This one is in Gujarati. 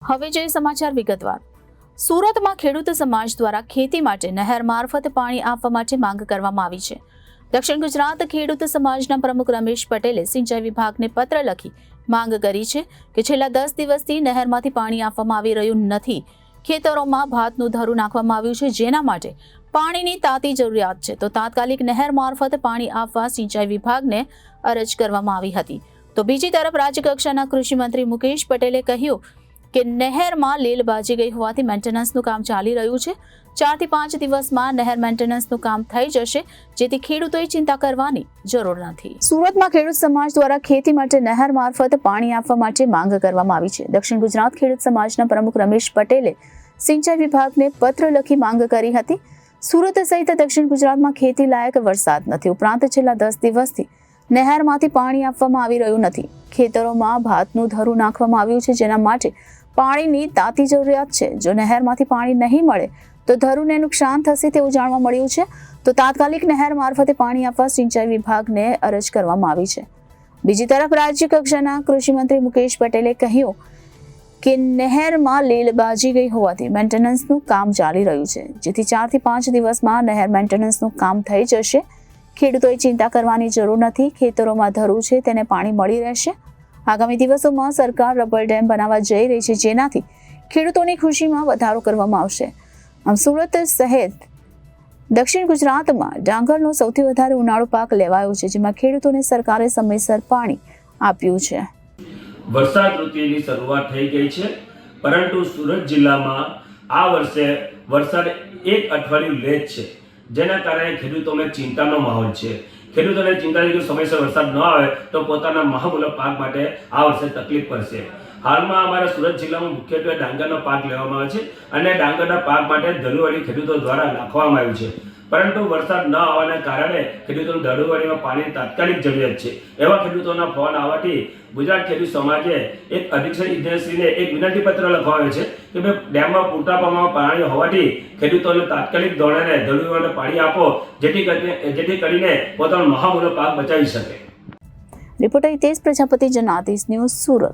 હવે જોઈએ સમાચાર વિગતવાર। સુરતમાં ખેડૂત સમાજ દ્વારા ખેતી માટે નહેર મારફત પાણી આપવા માટે માંગ કરવામાં આવી છે। દક્ષિણ ગુજરાત ખેડૂત સમાજના પ્રમુખ રમેશ પટેલે સિંચાઈ વિભાગને પત્ર લખી માંગ કરી છે કે છેલ્લા 10 દિવસથી નહેરમાંથી પાણી આપવામાં આવી રહ્યું નથી। ખેતરોમાં ભાતનું ધરું નાખવામાં આવ્યું છે, જેના માટે પાણીની તાતી જરૂરિયાત છે, તો તાત્કાલિક નહેર મારફત પાણી આપવા સિંચાઈ વિભાગને અરજ કરવામાં આવી હતી। તો બીજી તરફ રાજ્ય કક્ષાના કૃષિ મંત્રી મુકેશ પટેલે કહ્યું કે નહેરમાં લીલ બાજી ગઈ હોવાથી મેન્ટેનન્સનું કામ ચાલી રહ્યું છે। 4 થી 5 દિવસમાં નહેર મેન્ટેનન્સનું કામ થઈ જશે, જેથી ખેડૂતોએ ચિંતા કરવાની જરૂર નથી। સુરતમાં ખેડૂત સમાજ દ્વારા ખેતી માટે નહેર મારફત પાણી આપવા માટે માંગ કરવામાં આવી છે। દક્ષિણ ગુજરાત ખેડૂત સમાજના પ્રમુખ રમેશ પટેલે સિંચાઈ વિભાગને પત્ર લખી માંગ કરી હતી। સુરત સહિત દક્ષિણ ગુજરાતમાં ખેતી લાયક વરસાદ નથી, ઉપરાંત છેલ્લા 10 દિવસથી નહેરમાંથી પાણી આપવામાં આવી રહ્યું નથી। ખેતરોમાં ભાતનું ધરું નાખવામાં આવ્યું છે, જેના માટે પાણીની તાતી જરૂરિયાત છે। જો નહેરમાંથી પાણી નહીં મળે તો ધરુને નુકસાન થશે તેવું જાણવા મળ્યું છે, તો તાત્કાલિક નહેર મારફતે પાણી આપવા સિંચાઈ વિભાગને અરજ કરવામાં આવી છે। બીજી તરફ રાજ્ય કક્ષાના કૃષિ મંત્રી મુકેશ પટેલે કહ્યું કે નહેરમાં લીલ બાજી ગઈ હોવાથી મેન્ટેનન્સનું કામ ચાલી રહ્યું છે, જેથી 4 થી 5 દિવસમાં નહેર મેન્ટેનન્સનું કામ થઈ જશે। ખેડૂતોએ ચિંતા કરવાની જરૂર નથી। ખેતરોમાં ધરું છે તેને પાણી મળી રહેશે। આગામી દિવસોમાં સરકાર રબર ડેમ બનાવવા જઈ રહી છે, જેનાથી ખેડૂતોની ખુશીમાં વધારો કરવામાં આવશે। આમ સુરત સહિત દક્ષિણ ગુજરાતમાં ડાંગરનો સૌથી વધારે ઉનાળુ પાક લેવાયો છે, જેમાં ખેડૂતોને સરકારે સમયસર પાણી આપ્યું છે। વરસાદ ઋતુની શરૂઆત થઈ ગઈ છે, પરંતુ સુરત જિલ્લામાં આ વર્ષે વરસાદ એક અઠવાડિયું લેટ છે, જેના કારણે ખેડૂતોને ચિંતાનો માહોલ છે। ખેડૂતોને ચિંતા છે કે સમયસર વરસાદ ન આવે તો પોતાના મહામૂલ્ય પાક માટે આ વર્ષે તકલીફ પડશે। હાલમાં અમારા સુરત જિલ્લામાં મુખ્યત્વે ડાંગરનો પાક લેવામાં આવે છે અને ડાંગરના પાક માટે ધરુવાળી ખેડૂતો દ્વારા નાખવામાં આવ્યું છે, પરંતુ વરસાદ ન આવવાના કારણે ખેડૂતોને ધરુવાળીમાં પાણીની તાત્કાલિક જરૂરિયાત છે। એવા ખેડૂતોના ફોન આવવાથી ગુજરાત ખેડૂત સમાજે એક અધિક્ષક ઇજનેરશ્રીને એક વિનંતી પત્ર લખવાયો છે કે ભાઈ ડેમમાં પૂરતા પ્રમાણમાં પાણી હોવાથી ખેડૂતોને તાત્કાલિક ધોરણે ધરુવાળીને પાણી આપો, જેથી કરીને પોતાનો મહામૂલ્ય પાક બચાવી શકે। Reporter Hitesh Prajapati, Janadesh news, Surat.